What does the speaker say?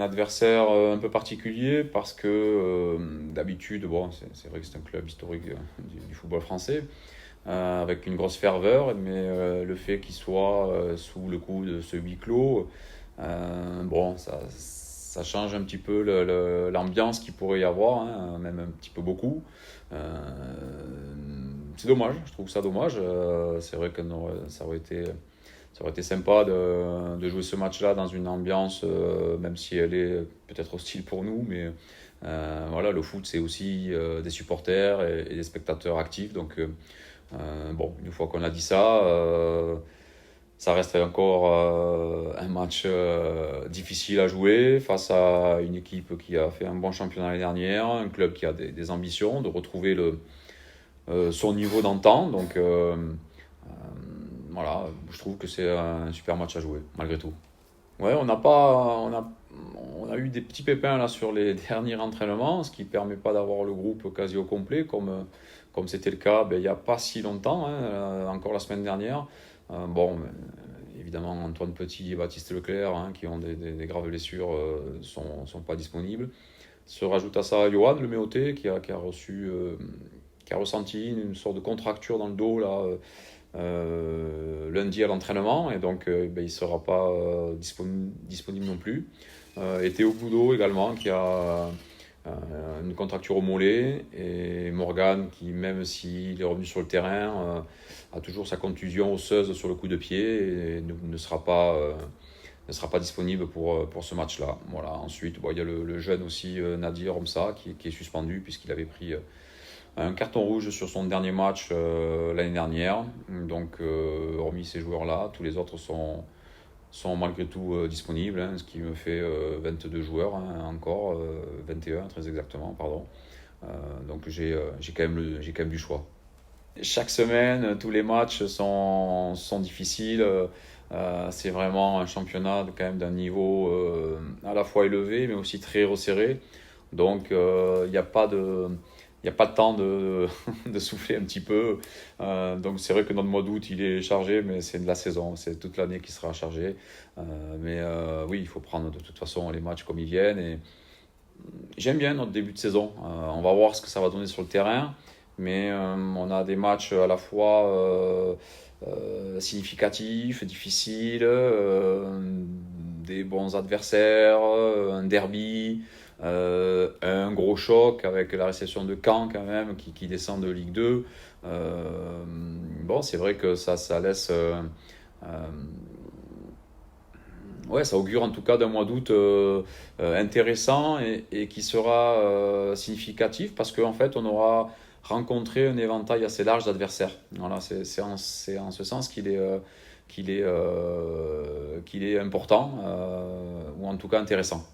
adversaire un peu particulier parce que d'habitude, bon, c'est vrai que c'est un club historique du football français, avec une grosse ferveur, mais le fait qu'il soit sous le coup de ce huis clos, bon, ça change un petit peu l'ambiance qu'il pourrait y avoir, hein, même un petit peu beaucoup. Euh, c'est dommage, je trouve ça dommage. C'est vrai que ça aurait été sympa de jouer ce match-là dans une ambiance, même si elle est peut-être hostile pour nous, mais voilà, le foot c'est aussi des supporters et des spectateurs actifs, donc bon, une fois qu'on a dit ça, ça reste encore un match difficile à jouer face à une équipe qui a fait un bon championnat l'année dernière, un club qui a des ambitions de retrouver son niveau d'antan. Donc voilà, je trouve que c'est un super match à jouer, malgré tout. Ouais, on n'a pas, on a eu des petits pépins là sur les derniers entraînements, ce qui permet pas d'avoir le groupe quasi au complet, comme c'était le cas il n'y a pas si longtemps, hein, encore la semaine dernière. Bon, évidemment, Antoine Petit et Baptiste Leclerc, hein, qui ont des graves blessures, sont pas disponibles. Se rajoute à ça Johan, le Méoté, qui a ressenti une sorte de contracture dans le dos là, lundi à l'entraînement, et donc il ne sera pas disponible non plus. Et Théo Boudot également, qui a une contracture au mollet, et Morgan, qui même s'il est revenu sur le terrain, a toujours sa contusion osseuse sur le coup de pied et ne sera pas disponible pour ce match-là. Voilà. Ensuite, bon, il y a le jeune aussi, Nadir Romsa, qui est suspendu puisqu'il avait pris un carton rouge sur son dernier match l'année dernière. Donc, hormis ces joueurs-là, tous les autres sont malgré tout disponibles, hein, ce qui me fait 22 joueurs, hein, encore, 21 très exactement, pardon. Donc j'ai quand même du choix. Chaque semaine, tous les matchs sont difficiles. C'est vraiment un championnat quand même d'un niveau à la fois élevé, mais aussi très resserré. Donc il n'y a pas de... Il n'y a pas de temps de souffler un petit peu. Donc c'est vrai que notre mois d'août, il est chargé, mais c'est de la saison. C'est toute l'année qui sera chargé. Mais oui, il faut prendre de toute façon les matchs comme ils viennent. Et j'aime bien notre début de saison. On va voir ce que ça va donner sur le terrain. Mais on a des matchs à la fois significatifs, difficiles, des bons adversaires, un derby, un gros choc avec la réception de Caen quand même, qui descend de Ligue 2. Bon, c'est vrai que ça laisse... ouais, ça augure en tout cas d'un mois d'août intéressant et qui sera significatif parce qu'en fait on aura rencontré un éventail assez large d'adversaires. Voilà, c'est en ce sens qu'il est important ou en tout cas intéressant.